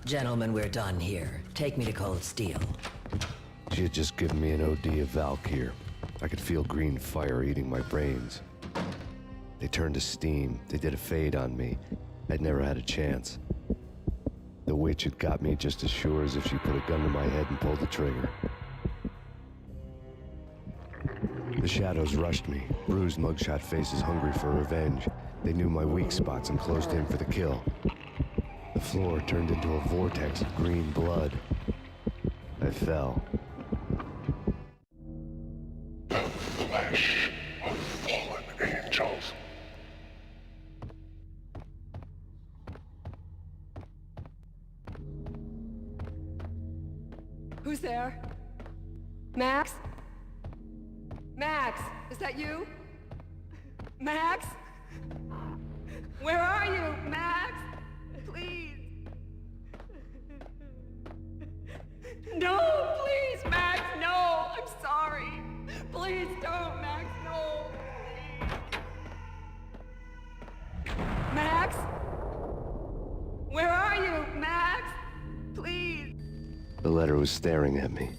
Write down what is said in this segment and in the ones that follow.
Gentlemen, we're done here. Take me to Cold Steel. She had just given me an OD of Valkyr. I could feel green fire eating my brains. They turned to steam. They did a fade on me. I'd never had a chance. The witch had got me just as sure as if she put a gun to my head and pulled the trigger. The shadows rushed me, bruised mugshot faces hungry for revenge. They knew my weak spots and closed in for the kill. The floor turned into a vortex of green blood. I fell. The flesh of fallen angels. Who's there? Max? Max, is that you? Max? Where are you, Max? Please. No, please, Max, no. I'm sorry. Please don't, Max, no. Please. Max? Where are you, Max? Please. The letter was staring at me.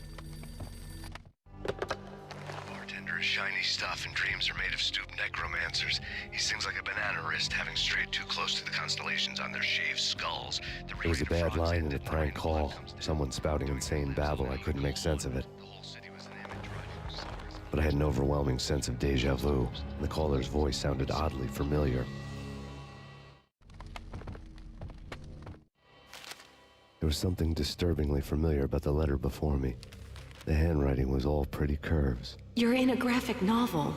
Bartender is shiny stuff, and dreams are made of stooped necromancers. He sings like a banana wrist, having strayed too close to the constellations on their shaved skulls. It was a bad line and a prank call. Someone spouting insane babble. I couldn't make sense of it. But I had an overwhelming sense of deja vu, and the caller's voice sounded oddly familiar. There was something disturbingly familiar about the letter before me. The handwriting was all pretty curves. You're in a graphic novel.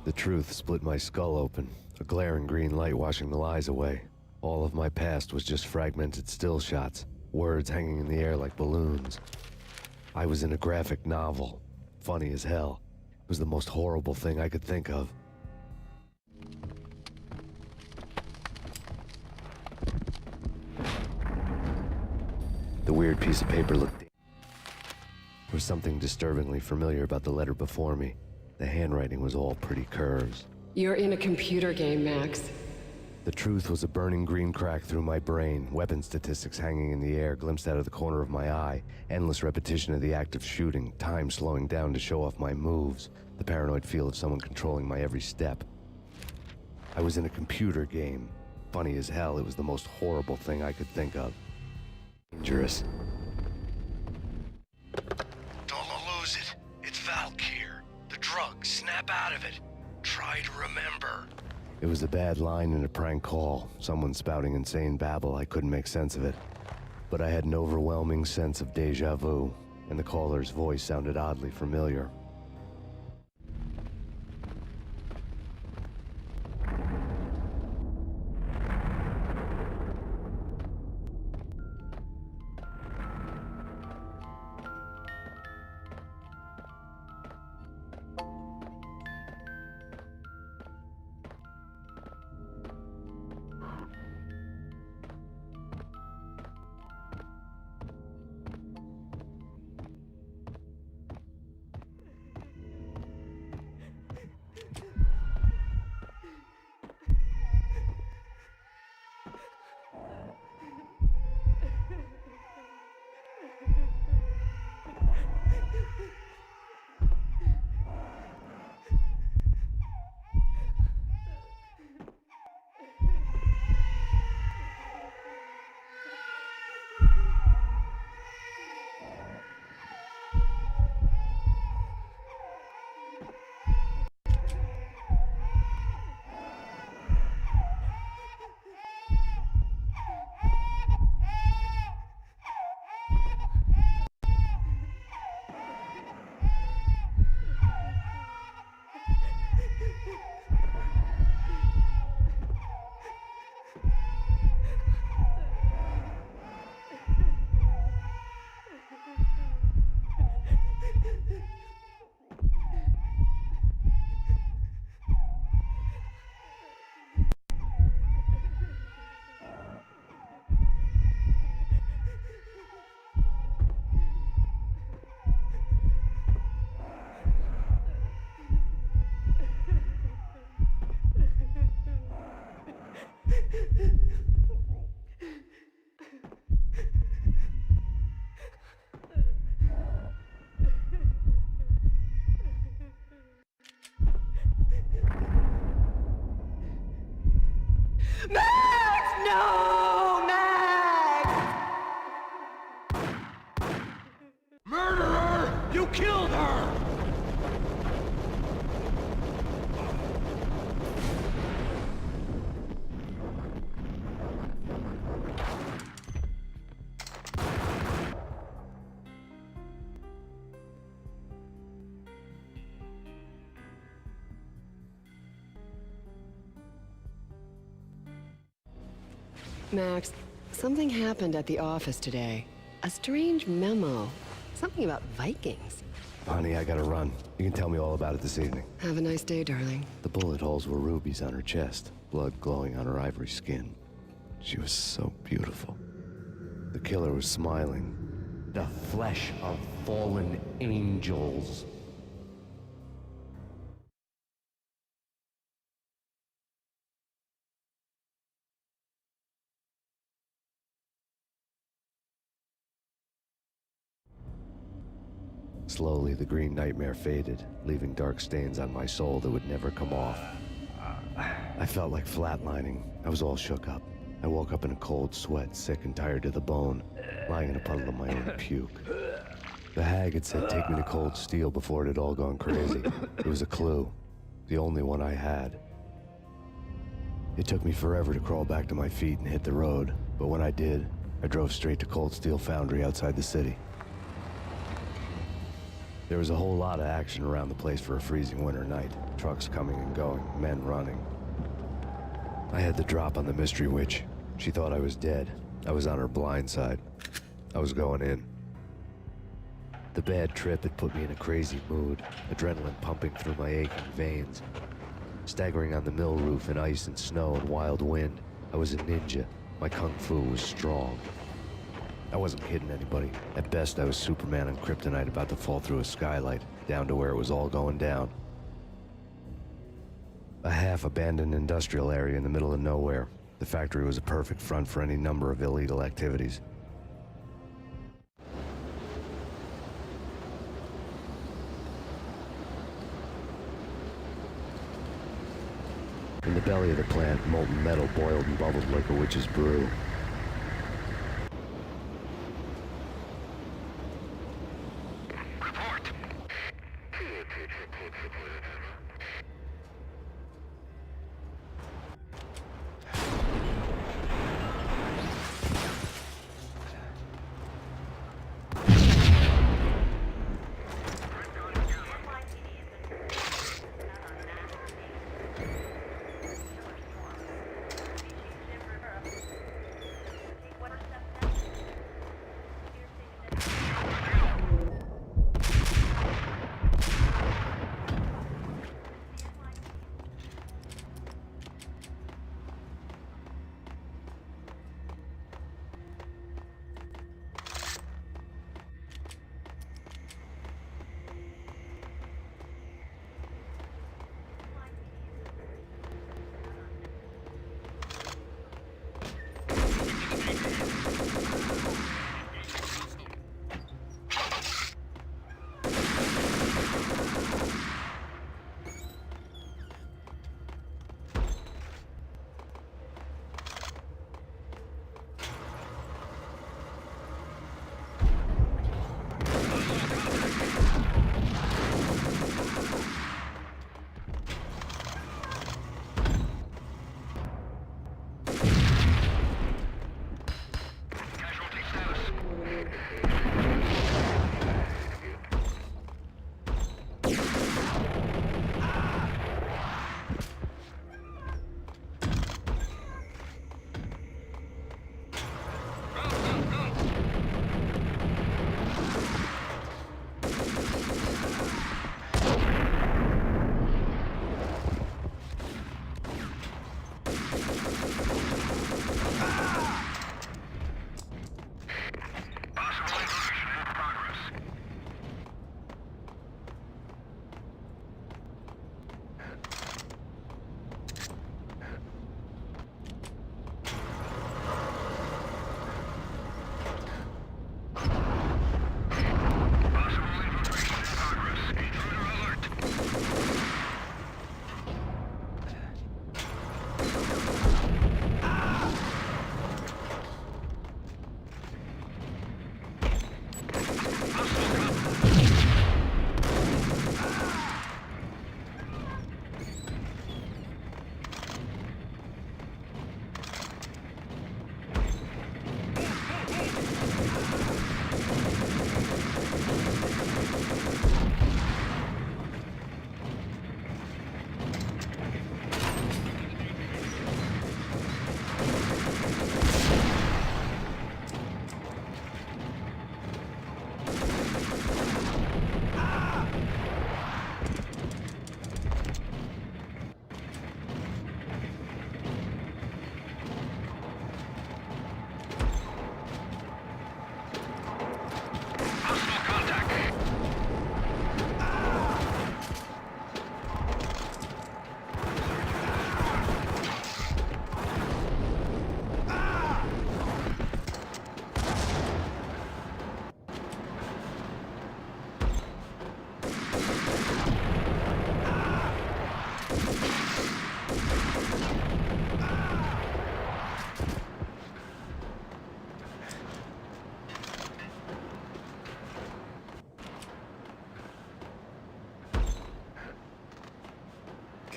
The truth split my skull open, a glaring green light washing the lies away. All of my past was just fragmented still shots, words hanging in the air like balloons. I was in a graphic novel, funny as hell. It was the most horrible thing I could think of. The weird piece of paper looked... There was something disturbingly familiar about the letter before me. The handwriting was all pretty curves. You're in a computer game, Max. The truth was a burning green crack through my brain, weapon statistics hanging in the air, glimpsed out of the corner of my eye, endless repetition of the act of shooting, time slowing down to show off my moves, the paranoid feel of someone controlling my every step. I was in a computer game. Funny as hell, it was the most horrible thing I could think of. Dangerous. Don't lose it. It's Valkyr. The drug. Snap out of it. Try to remember. It was a bad line and a prank call. Someone spouting insane babble. I couldn't make sense of it. But I had an overwhelming sense of deja vu, and the caller's voice sounded oddly familiar. Max, something happened at the office today. A strange memo. Something about Vikings. Honey, I gotta run. You can tell me all about it this evening. Have a nice day, darling. The bullet holes were rubies on her chest, blood glowing on her ivory skin. She was so beautiful. The killer was smiling. The flesh of fallen angels. Slowly, the green nightmare faded, leaving dark stains on my soul that would never come off. I felt like flatlining. I was all shook up. I woke up in a cold sweat, sick and tired to the bone, lying in a puddle of my own puke. The hag had said take me to cold steel before it had all gone crazy. It was a clue, the only one I had. It took me forever to crawl back to my feet and hit the road, but when I did, I drove straight to Cold Steel Foundry outside the city. There was a whole lot of action around the place for a freezing winter night. Trucks coming and going, men running. I had the drop on the mystery witch. She thought I was dead. I was on her blind side. I was going in. The bad trip had put me in a crazy mood, adrenaline pumping through my aching veins. Staggering on the mill roof in ice and snow and wild wind, I was a ninja. My kung fu was strong. I wasn't kidding anybody. At best, I was Superman on kryptonite about to fall through a skylight, down to where it was all going down. A half-abandoned industrial area in the middle of nowhere. The factory was a perfect front for any number of illegal activities. In the belly of the plant, molten metal boiled and bubbled like a witch's brew.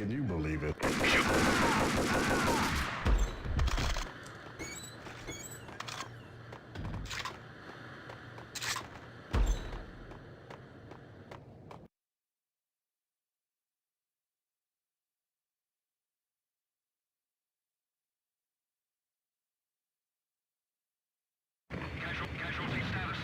Can you believe it? Casualty status.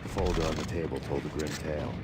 The folder on the table told a grim tale.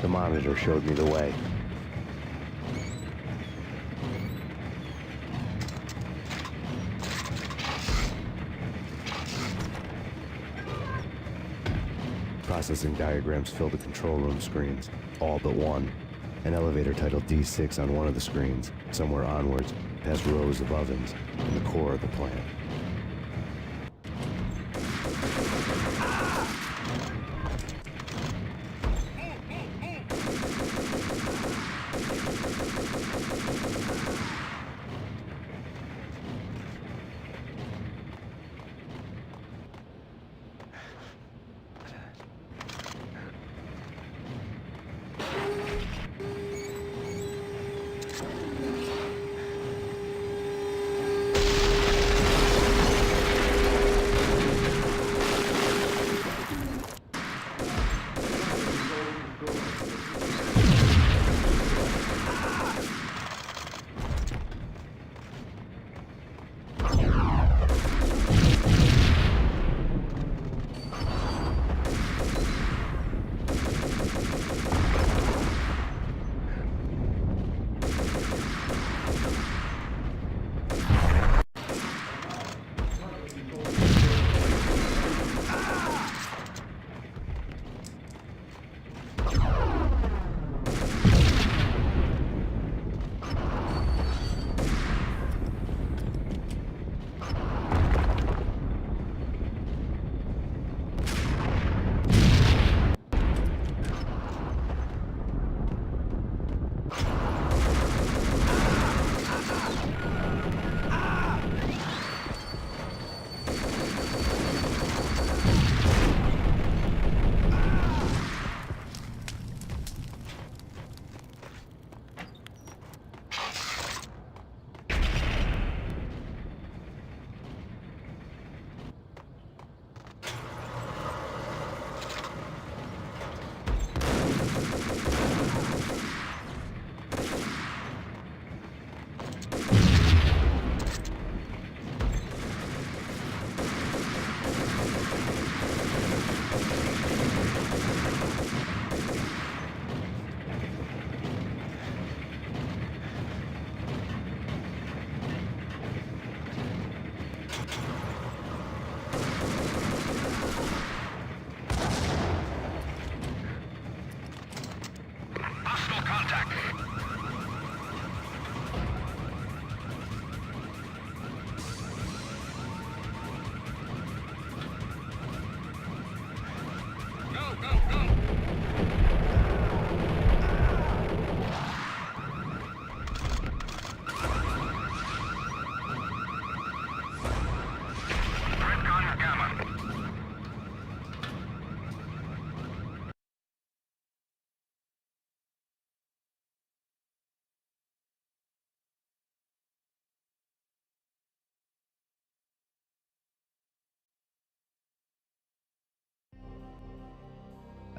The monitor showed me the way. Processing diagrams filled the control room screens, all but one. An elevator titled D6 on one of the screens, somewhere onwards, past rows of ovens, in the core of the plant.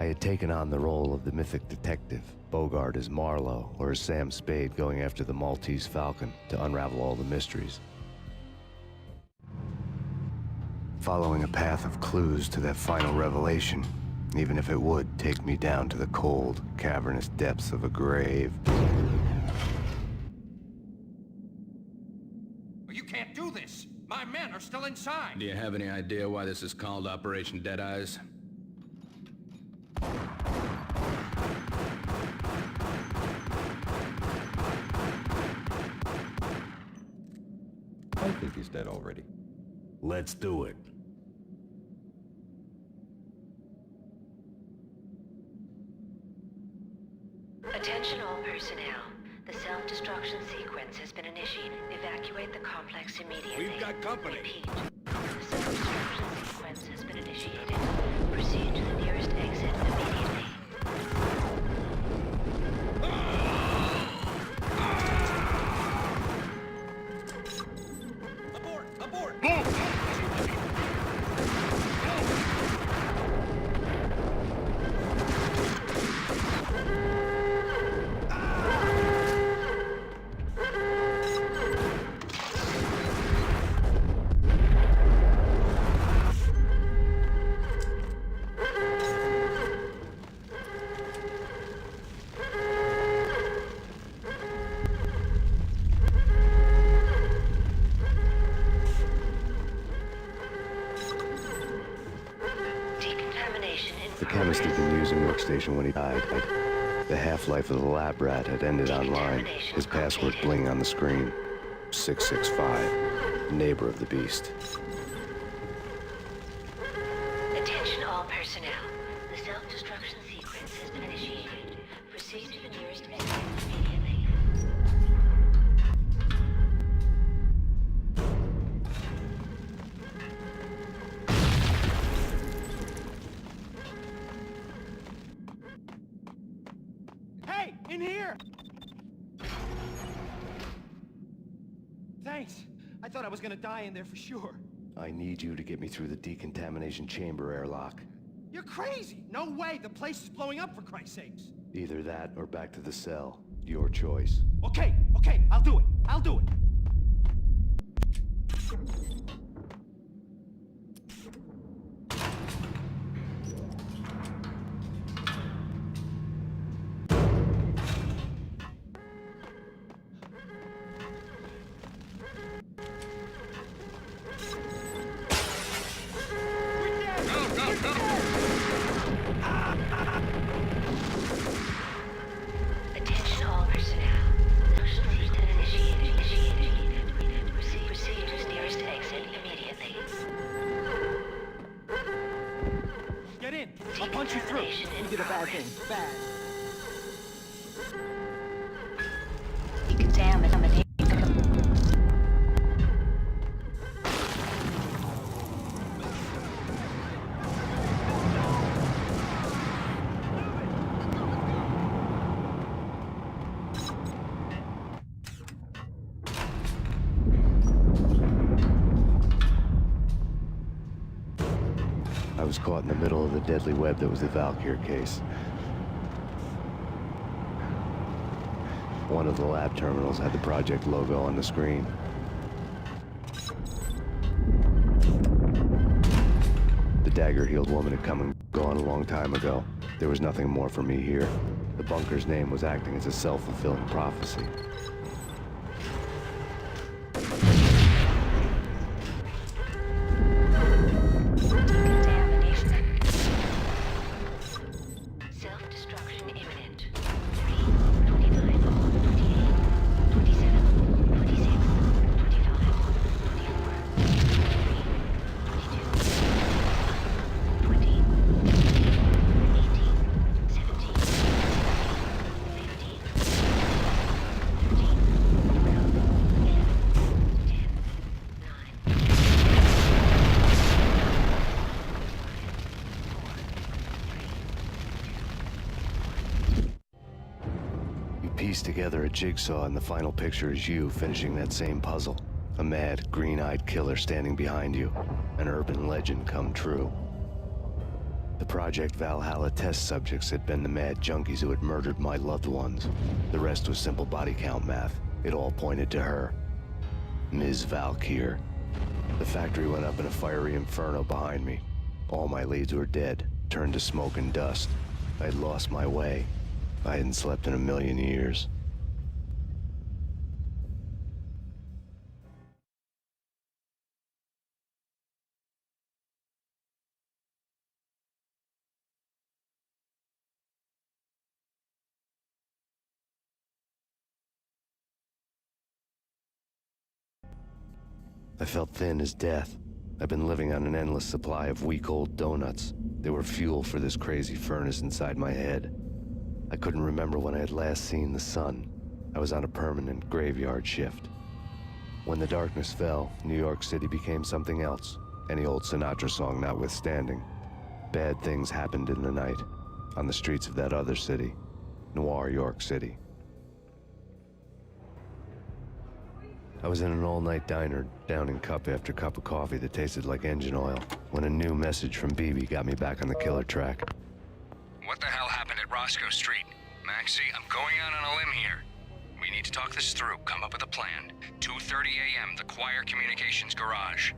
I had taken on the role of the mythic detective, Bogart as Marlowe, or as Sam Spade going after the Maltese Falcon to unravel all the mysteries. Following a path of clues to that final revelation, even if it would take me down to the cold, cavernous depths of a grave. You can't do this! My men are still inside! Do you have any idea why this is called Operation Dead Eyes? I think he's dead already. Let's do it. Attention all personnel. The self-destruction sequence has been initiated. Evacuate the complex immediately. We've got company. Repeat. The self-destruction sequence has been initiated. Proceed to the nearest exit immediately. Abort! Abort! The chemist had been using workstation when he died. The half-life of the lab rat had ended online. His password blinging on the screen. 665. Neighbor of the beast. Attention all personnel. The self-destruction sequence has been initiated. Proceed to the nearest exit immediately. Hey! In here! Thanks. I thought I was gonna die in there for sure. I need you to get me through the decontamination chamber airlock. You're crazy! No way! The place is blowing up, for Christ's sakes! Either that or back to the cell. Your choice. Okay, I'll do it. I'll do it. Attention all personnel. Social has been initiated. Proceed to the nearest exit immediately. Get in. I'll punch you through. You did a bad thing. Bad. Examination. I was caught in the middle of the deadly web that was the Valkyr case. One of the lab terminals had the project logo on the screen. The dagger-heeled woman had come and gone a long time ago. There was nothing more for me here. The bunker's name was acting as a self-fulfilling prophecy. Self-destruction imminent. 3, 29, 28, 27, 26, 25, 24, 23, 22, 20, 18, 17, 15, 13, 12, 11, 10, 9, You piece together a jigsaw and the final picture is you finishing that same puzzle. A mad, green-eyed killer standing behind you. An urban legend come true. The Project Valhalla test subjects had been the mad junkies who had murdered my loved ones. The rest was simple body count math. It all pointed to her. Ms. Valkyr. The factory went up in a fiery inferno behind me. All my leads were dead, turned to smoke and dust. I'd lost my way. I hadn't slept in a million years. I felt thin as death. I've been living on an endless supply of week-old donuts. They were fuel for this crazy furnace inside my head. I couldn't remember when I had last seen the sun. I was on a permanent graveyard shift. When the darkness fell, New York City became something else, any old Sinatra song notwithstanding. Bad things happened in the night, on the streets of that other city, Noir York City. I was in an all-night diner, downing cup after cup of coffee that tasted like engine oil, when a new message from BB got me back on the killer track. What the hell happened at Roscoe Street? Maxie, I'm going out on a limb here. We need to talk this through, come up with a plan. 2:30 a.m., the Choir Communications Garage.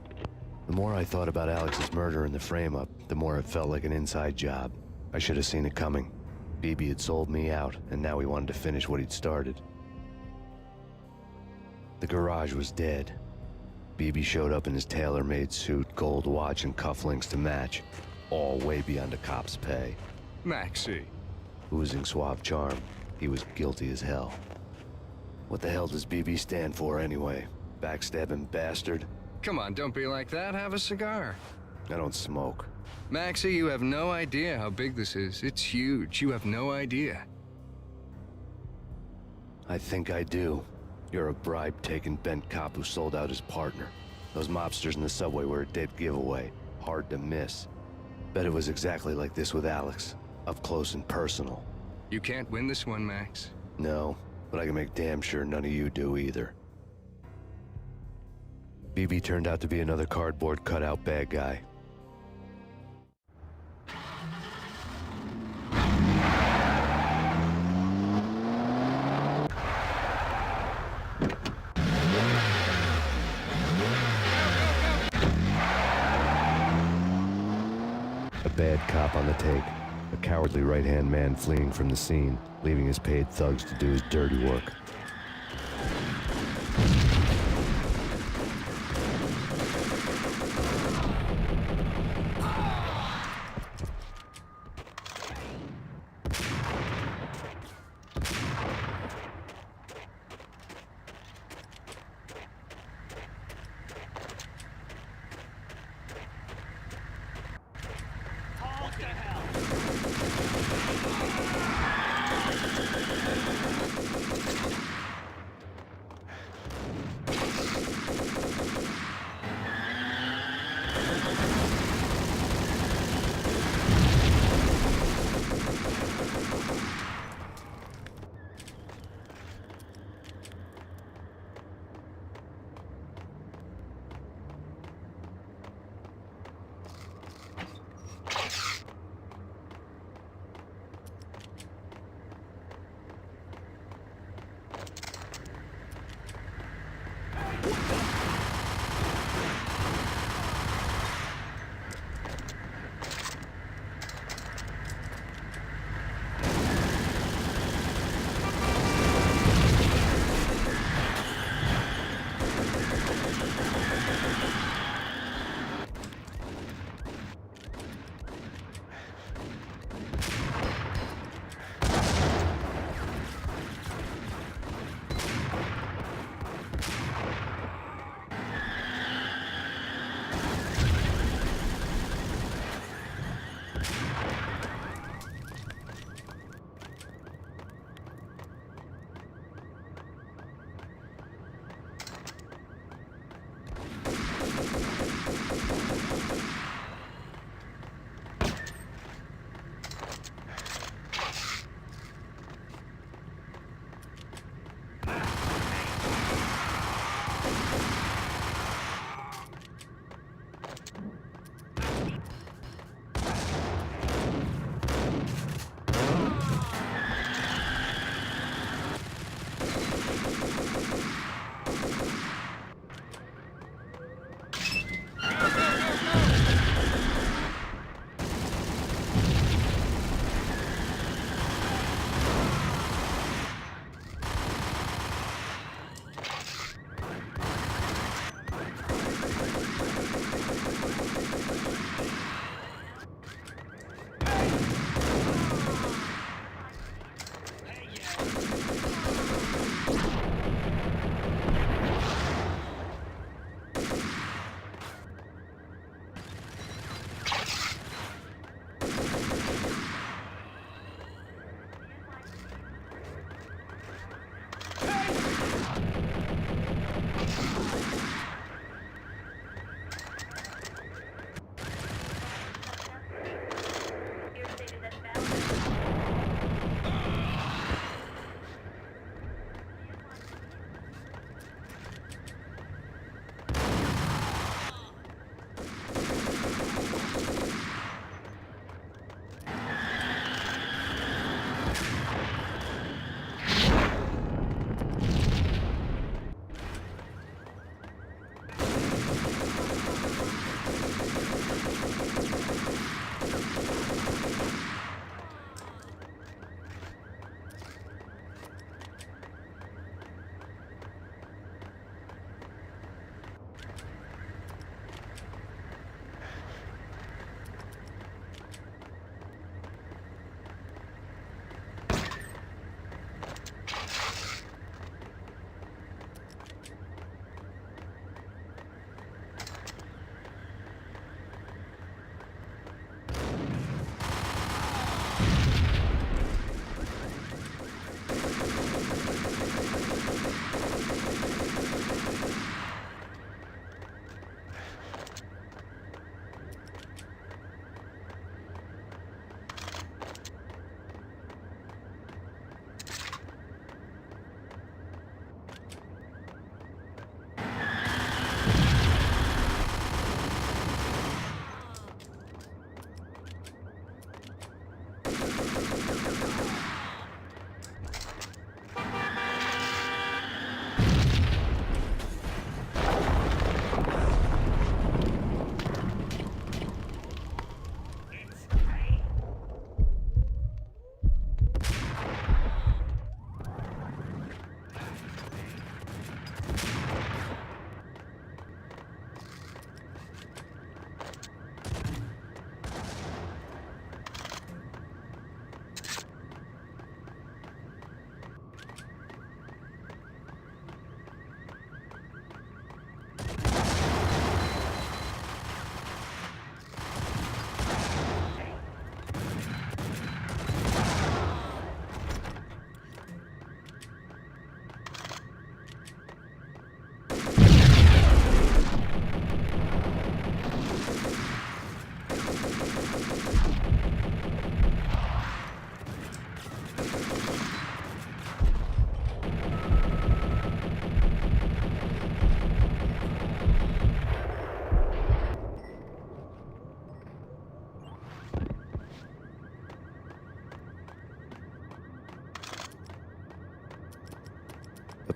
The more I thought about Alex's murder and the frame-up, the more it felt like an inside job. I should have seen it coming. BB had sold me out, and now he wanted to finish what he'd started. The garage was dead. BB showed up in his tailor-made suit, gold watch, and cufflinks to match, all way beyond a cop's pay. Maxie. Oozing suave charm, he was guilty as hell. What the hell does BB stand for anyway? Backstabbing bastard? Come on, don't be like that. Have a cigar. I don't smoke. Maxie, you have no idea how big this is. It's huge. You have no idea. I think I do. You're a bribe-taking bent cop who sold out his partner. Those mobsters in the subway were a dead giveaway. Hard to miss. Bet it was exactly like this with Alex. Up close and personal. You can't win this one, Max. No, but I can make damn sure none of you do either. BB turned out to be another cardboard cutout bad guy. A bad cop on the take. A cowardly right-hand man fleeing from the scene, leaving his paid thugs to do his dirty work.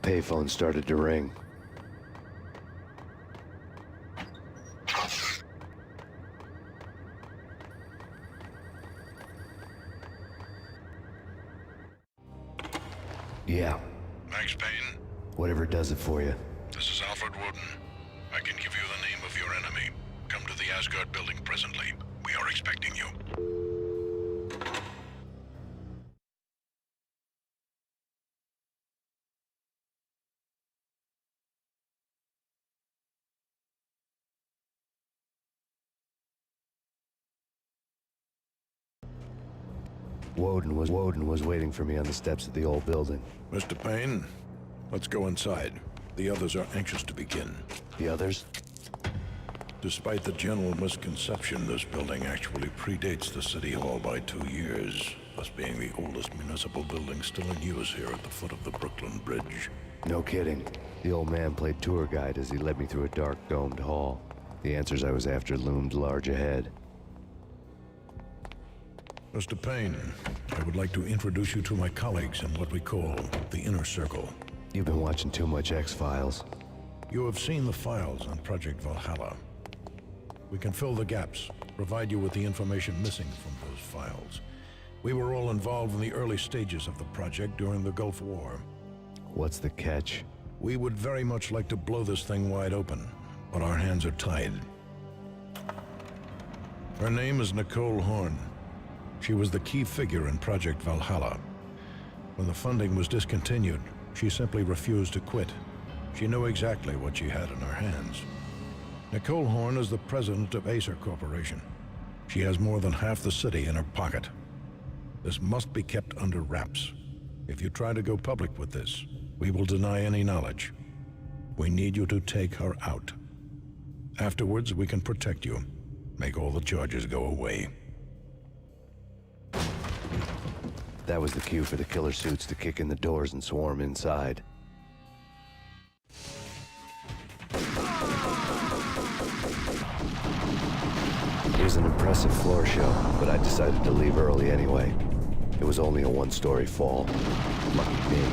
payphone started to ring. Yeah. Max Payne, Whatever does it for you. this is Alfred Woden. I can give you the name of your enemy. Come to the Asgard building presently. We are expecting you. Woden was waiting for me on the steps of the old building. Mr. Payne, let's go inside. The others are anxious to begin. The others? Despite the general misconception, this building actually predates the City Hall by 2 years, thus being the oldest municipal building still in use here at the foot of the Brooklyn Bridge. No kidding. The old man played tour guide as he led me through a dark, domed hall. The answers I was after loomed large ahead. Mr. Payne, I would like to introduce you to my colleagues in what we call the Inner Circle. You've been watching too much X-Files. You have seen the files on Project Valhalla. We can fill the gaps, provide you with the information missing from those files. We were all involved in the early stages of the project during the Gulf War. What's the catch? We would very much like to blow this thing wide open, but our hands are tied. Her name is Nicole Horn. She was the key figure in Project Valhalla. When the funding was discontinued, she simply refused to quit. She knew exactly what she had in her hands. Nicole Horn is the president of Acer Corporation. She has more than half the city in her pocket. This must be kept under wraps. If you try to go public with this, we will deny any knowledge. We need you to take her out. Afterwards, we can protect you. Make all the charges go away. That was the cue for the killer suits to kick in the doors and swarm inside. It was an impressive floor show, but I decided to leave early anyway. It was only a one-story fall. Lucky me.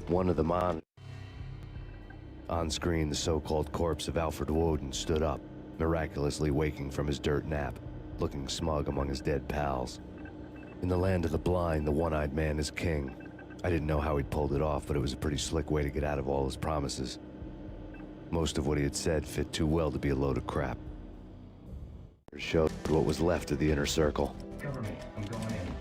One of them on screen, the so-called corpse of Alfred Woden stood up, miraculously waking from his dirt nap, looking smug among his dead pals. In the land of the blind, the one-eyed man is king. I didn't know how he'd pulled it off, but it was a pretty slick way to get out of all his promises. Most of what he had said fit too well to be a load of crap. It showed what was left of the inner circle. Cover me. I'm going in.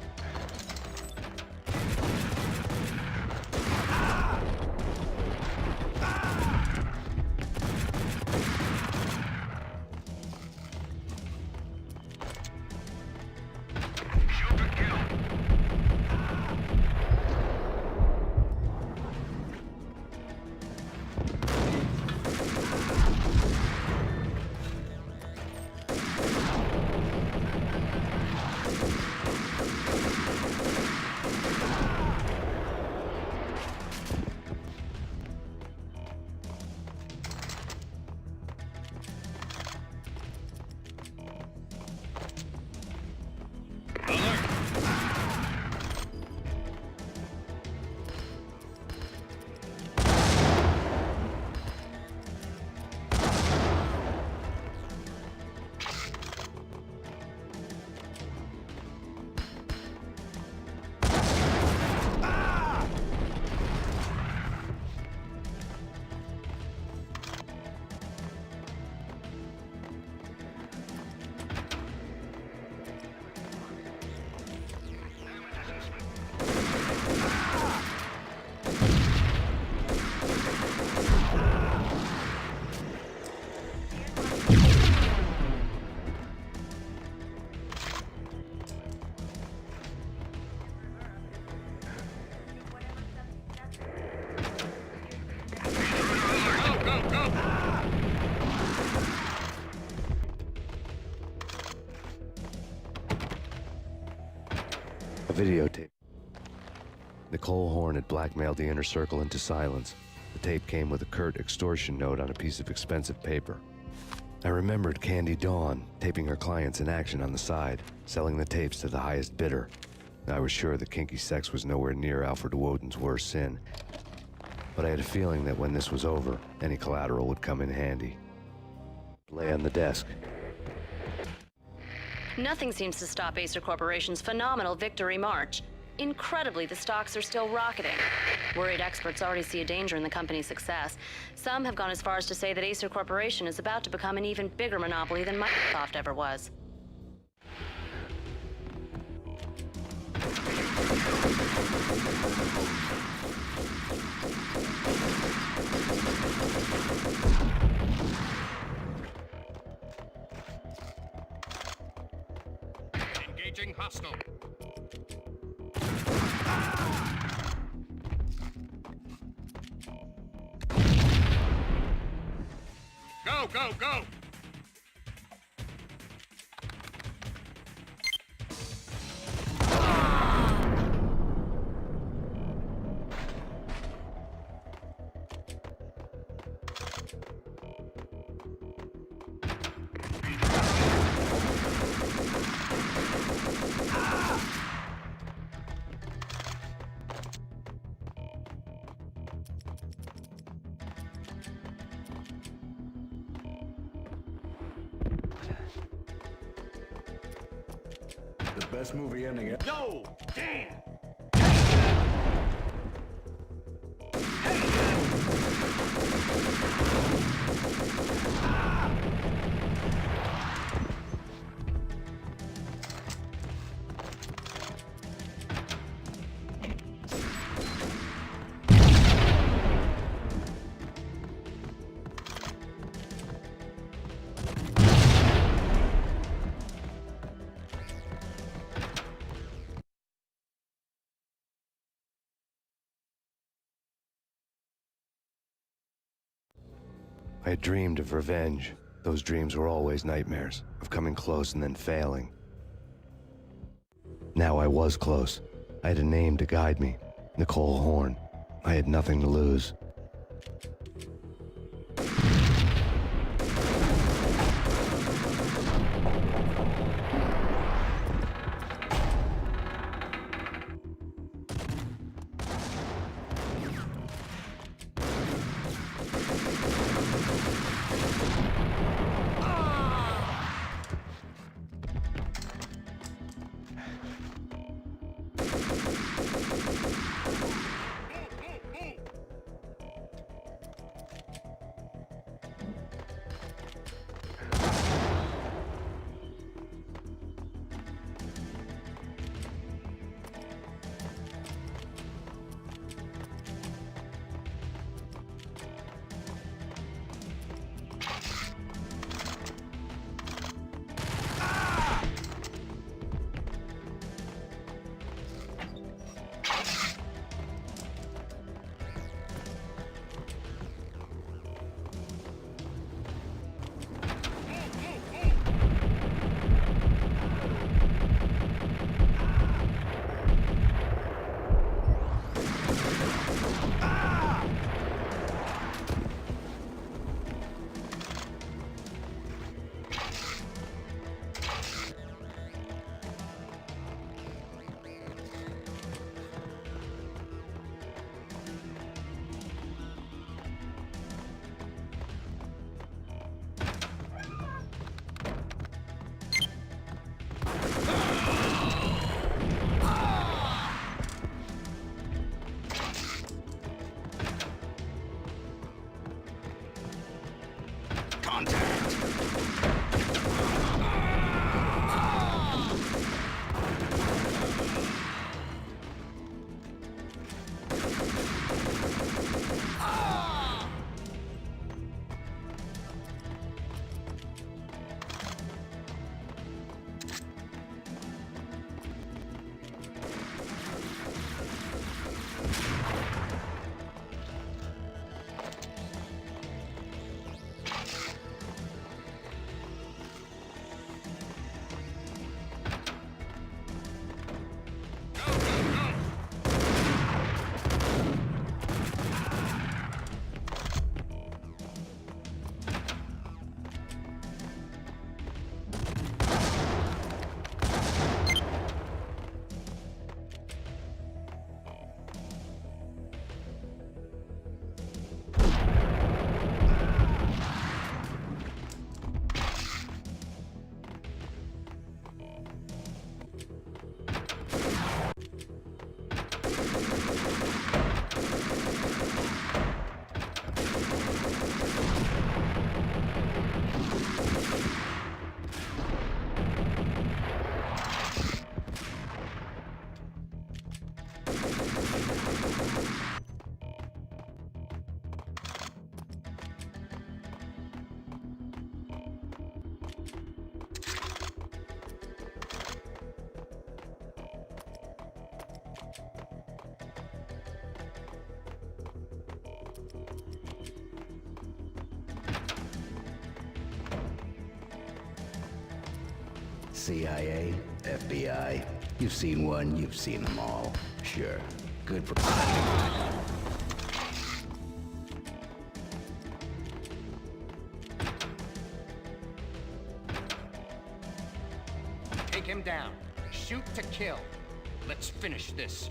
A videotape. Nicole Horn had blackmailed the inner circle into silence. The tape came with a curt extortion note on a piece of expensive paper. I remembered Candy Dawn taping her clients in action on the side, selling the tapes to the highest bidder. I was sure that kinky sex was nowhere near Alfred Woden's worst sin, but I had a feeling that when this was over, any collateral would come in handy. Lay on the desk. Nothing seems to stop Acer Corporation's phenomenal victory march. Incredibly, the stocks are still rocketing. Worried experts already see a danger in the company's success. Some have gone as far as to say that Acer Corporation is about to become an even bigger monopoly than Microsoft ever was. Engaging hostile. Go, go, go! The best movie ending ever. No! Damn! I had dreamed of revenge. Those dreams were always nightmares, of coming close and then failing. Now I was close. I had a name to guide me, Nicole Horn. I had nothing to lose. CIA, FBI. You've seen one, you've seen them all. Sure. Good for... Take him down. Shoot to kill. Let's finish this.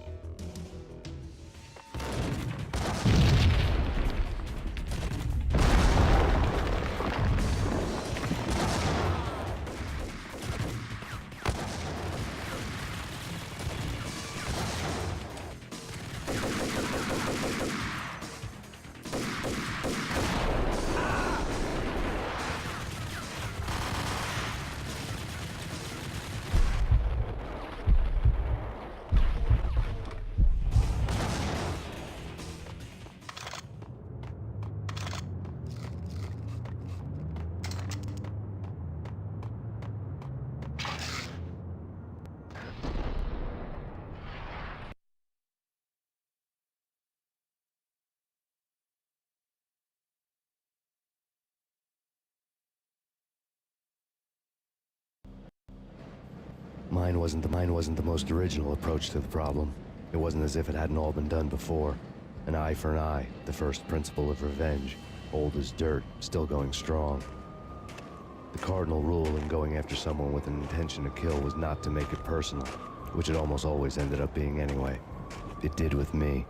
Mine wasn't the most original approach to the problem. It wasn't as if it hadn't all been done before. An eye for an eye, the first principle of revenge. Old as dirt, still going strong. The cardinal rule in going after someone with an intention to kill was not to make it personal, which it almost always ended up being anyway. It did with me.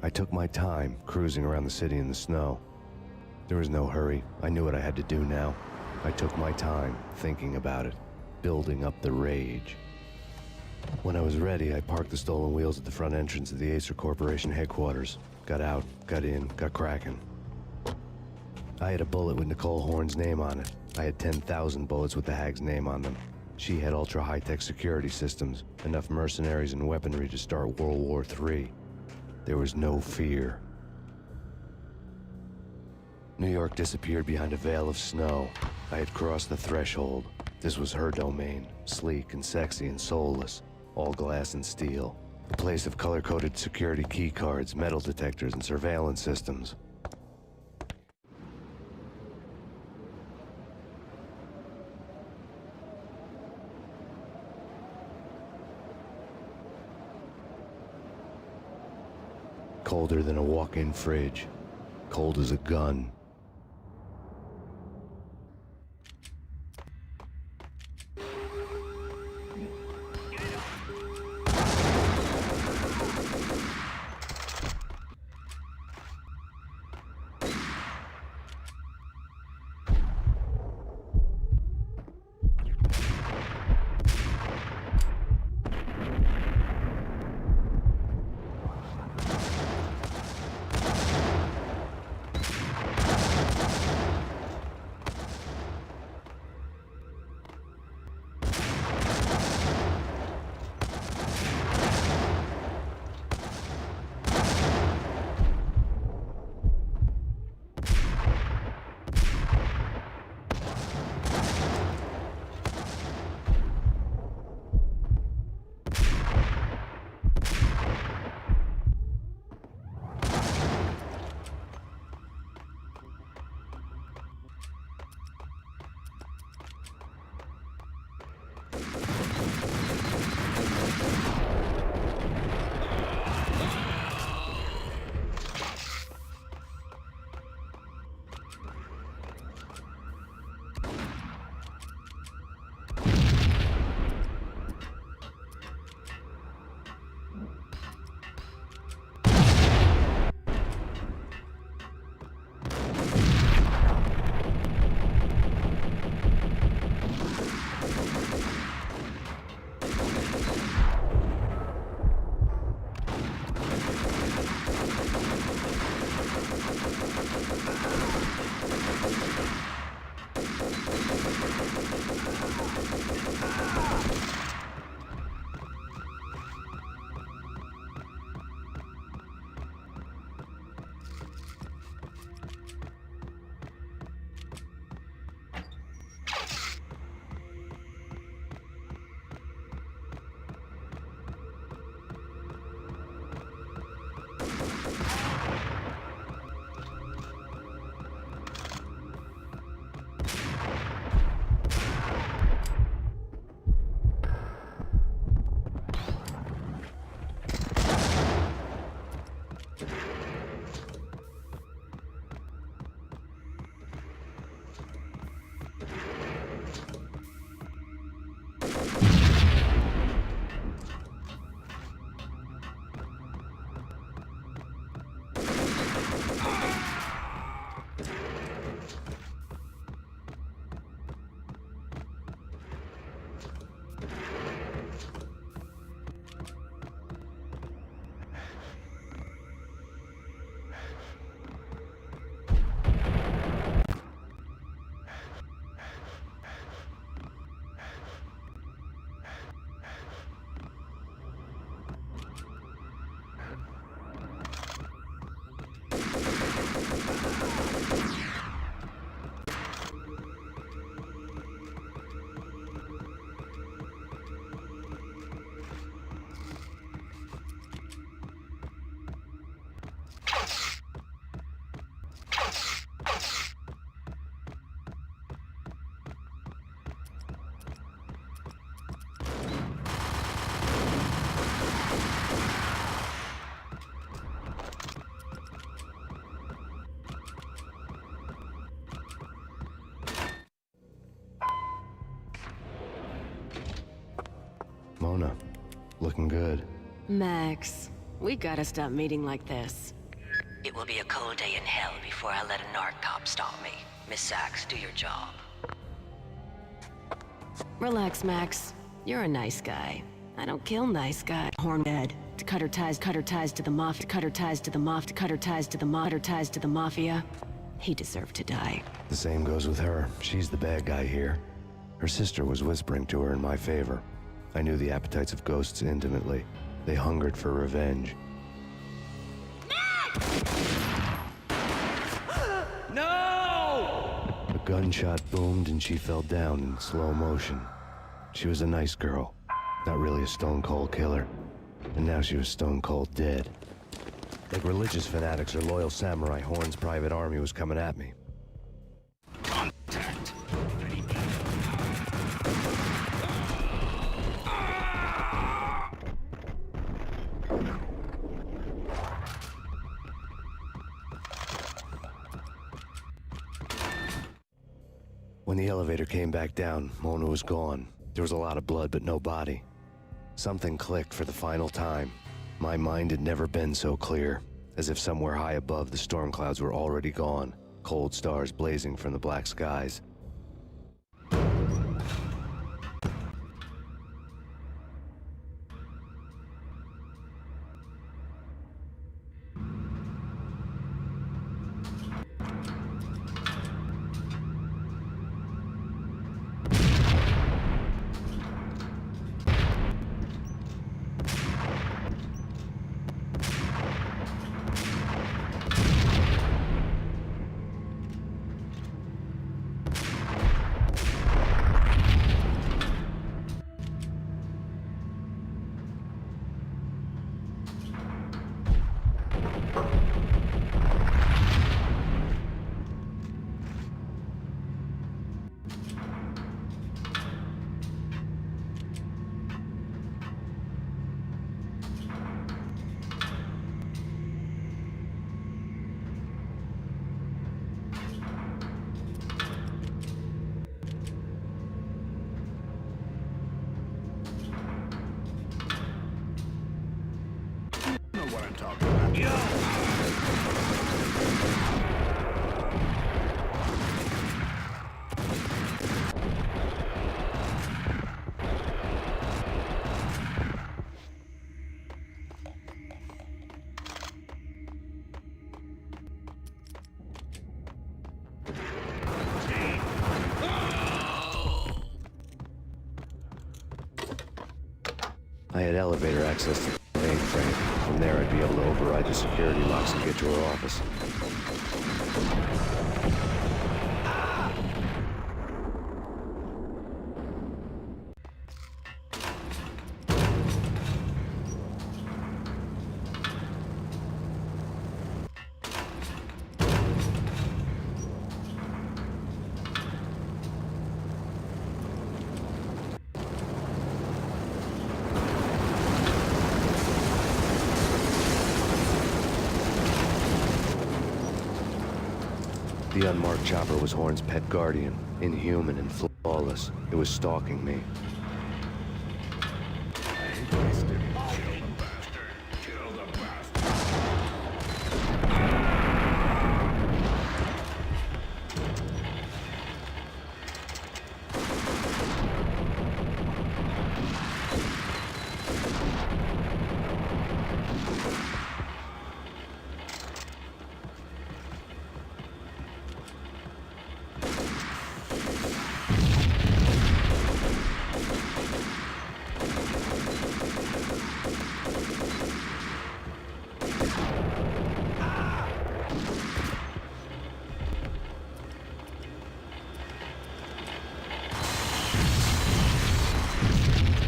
I took my time, cruising around the city in the snow. There was no hurry. I knew what I had to do now. I took my time, thinking about it, building up the rage. When I was ready, I parked the stolen wheels at the front entrance of the Acer Corporation headquarters. Got out, got in, got cracking. I had a bullet with Nicole Horn's name on it. I had 10,000 bullets with the hag's name on them. She had ultra-high-tech security systems, enough mercenaries and weaponry to start World War III. There was no fear. New York disappeared behind a veil of snow. I had crossed the threshold. This was her domain, sleek and sexy and soulless, all glass and steel. A place of color-coded security key cards, metal detectors, and surveillance systems. Colder than a walk-in fridge. Cold as a gun. Mona, looking good. Max, we gotta stop meeting like this. It will be a cold day in hell before I let a narc cop stop me. Miss Sachs, do your job. Relax, Max. You're a nice guy. I don't kill nice guys. Hornhead. To cut her ties to the mafia, cut her ties to the mafia, cut her ties to the mafia. He deserved to die. The same goes with her. She's the bad guy here. Her sister was whispering to her in my favor. I knew the appetites of ghosts intimately. They hungered for revenge. No! A gunshot boomed and she fell down in slow motion. She was a nice girl, not really a stone-cold killer. And now she was stone-cold dead. Like religious fanatics or loyal samurai, Horn's private army was coming at me. Contact. When the elevator came back down, Mona was gone. There was a lot of blood, but no body. Something clicked for the final time. My mind had never been so clear, as if somewhere high above the storm clouds were already gone, cold stars blazing from the black skies. I had elevator access to the mainframe. From there, I'd be able to override the security locks and get to her office. The unmarked chopper was Horn's pet guardian, inhuman and flawless. It was stalking me.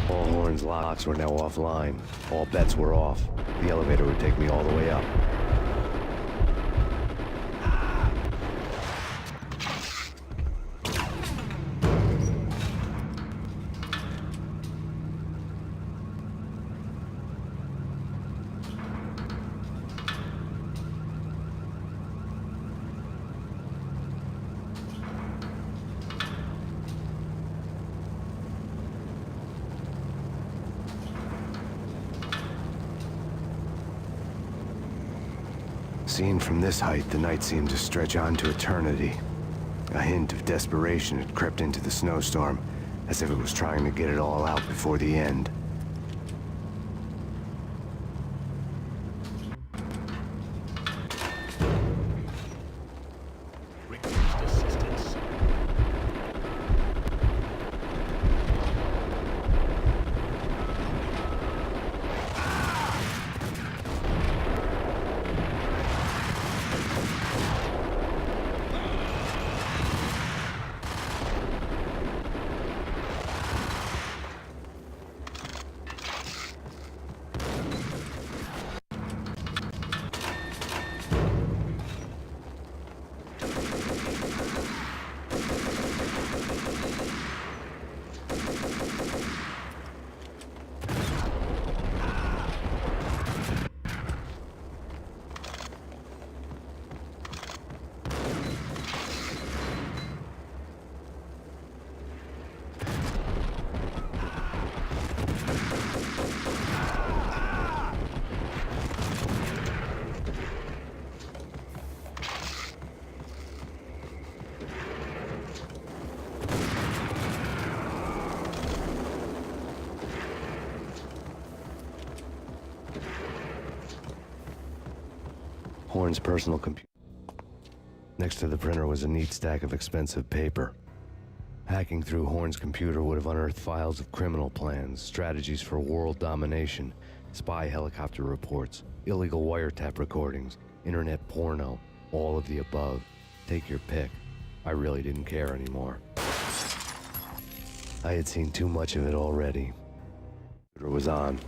Horn's locks were now offline. All bets were off. The elevator would take me all the way up. Seen from this height, the night seemed to stretch on to eternity. A hint of desperation had crept into the snowstorm, as if it was trying to get it all out before the end. Horn's personal computer. Next to the printer was a neat stack of expensive paper. Hacking through Horn's computer would have unearthed files of criminal plans, strategies for world domination, spy helicopter reports, illegal wiretap recordings, internet porno, all of the above. Take your pick. I really didn't care anymore. I had seen too much of it already. It was on.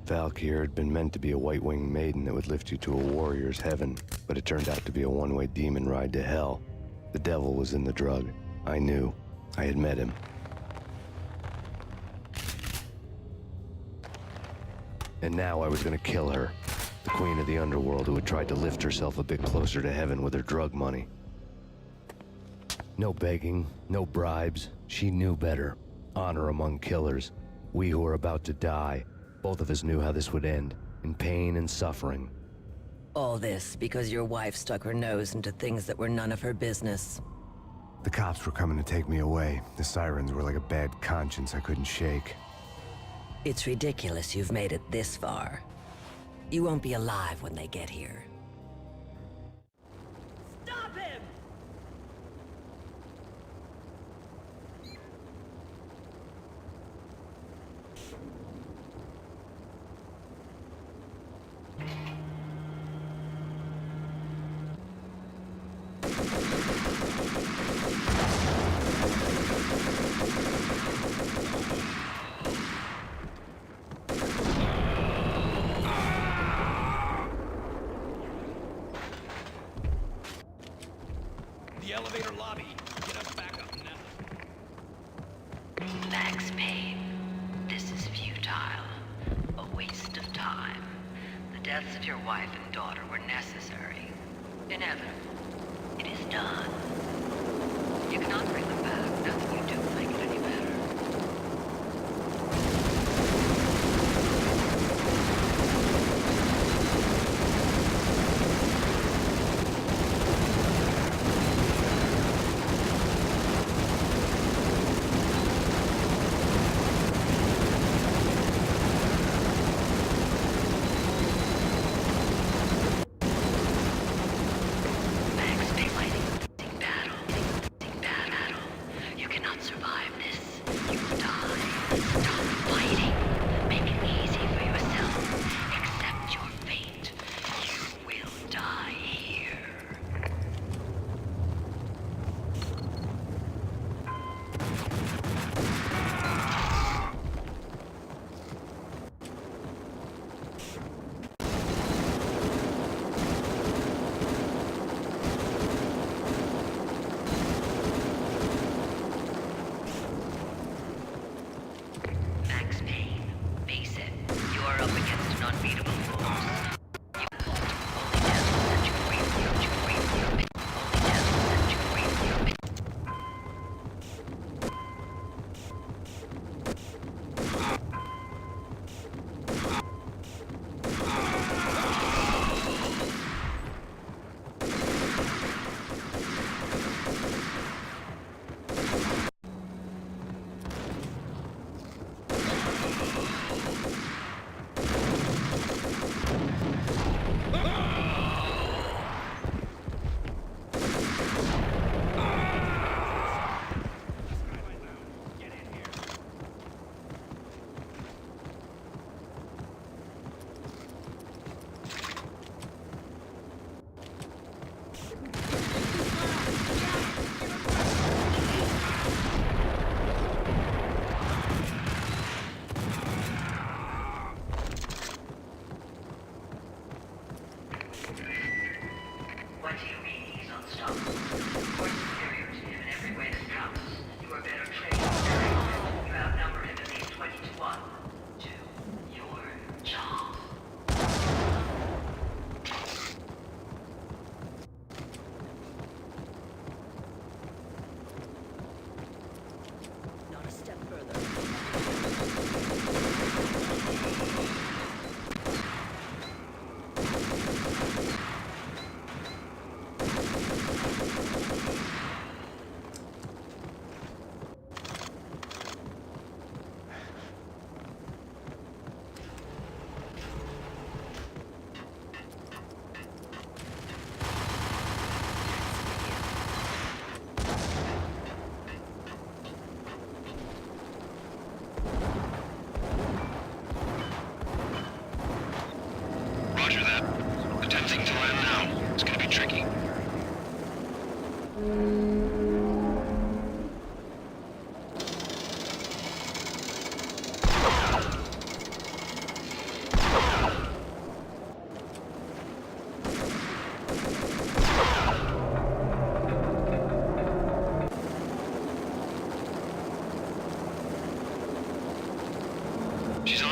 Valkyr had been meant to be a white-winged maiden that would lift you to a warrior's heaven, but it turned out to be a one-way demon ride to hell. The devil was in the drug. I knew. I had met him. And now I was gonna kill her. The queen of the underworld who had tried to lift herself a bit closer to heaven with her drug money. No begging, no bribes. She knew better. Honor among killers. We who were about to die. Both of us knew how this would end, in pain and suffering. All this because your wife stuck her nose into things that were none of her business. The cops were coming to take me away. The sirens were like a bad conscience I couldn't shake. It's ridiculous you've made it this far. You won't be alive when they get here. Stop him! The elevator lobby. Get us back up now. Max Payne, this is futile. A waste of time. The deaths of your wife and daughter were necessary. Inevitable. It is done. You cannot bring them back. Nothing you do will make it any better. Max Payne, battle.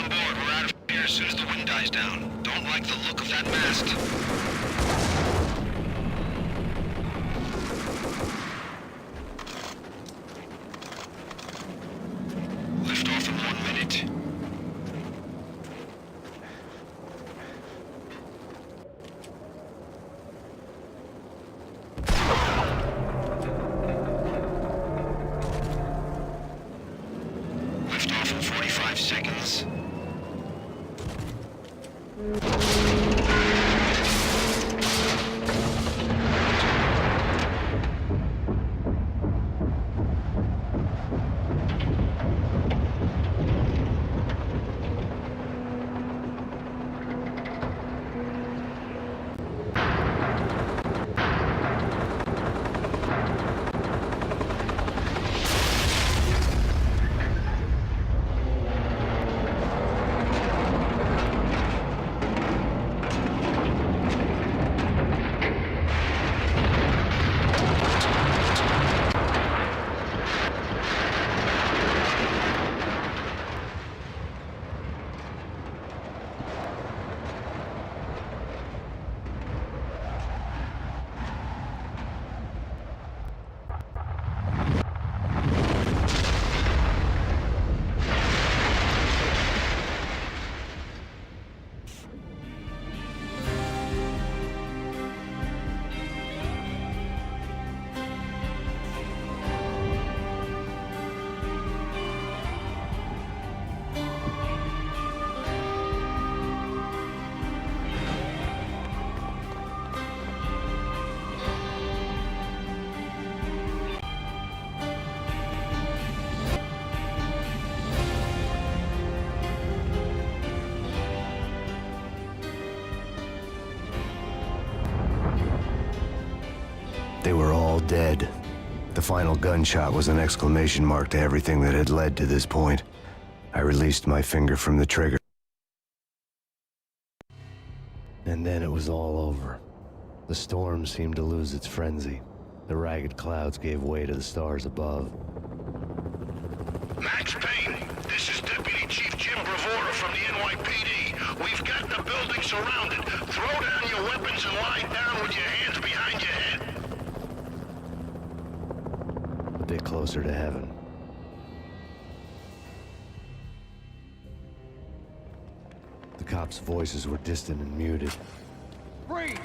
on board. We're out of here as soon as the wind dies down. Don't like the look of that mast. Lift off in 1 minute. Lift off in 45 seconds. They were all dead. The final gunshot was an exclamation mark to everything that had led to this point. I released my finger from the trigger. And then it was all over. The storm seemed to lose its frenzy. The ragged clouds gave way to the stars above. Max Payne, this is Deputy Chief Jim Bravura from the NYPD. We've got the building surrounded. Throw down your weapons and lie down with your hands behind your head. A bit closer to heaven. The cops' voices were distant and muted. Freeze!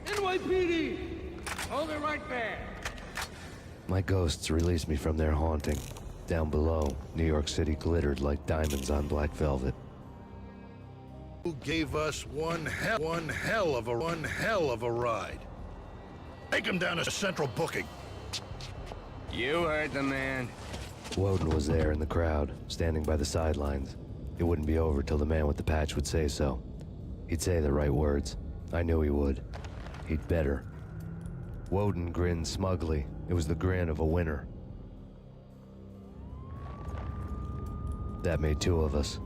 NYPD! Hold it right there! My ghosts released me from their haunting. Down below, New York City glittered like diamonds on black velvet. Who gave us one hell of a ride. Take him down to central booking. You heard the man. Woden was there in the crowd, standing by the sidelines. It wouldn't be over till the man with the patch would say so. He'd say the right words. I knew he would. He'd better. Woden grinned smugly. It was the grin of a winner. That made two of us.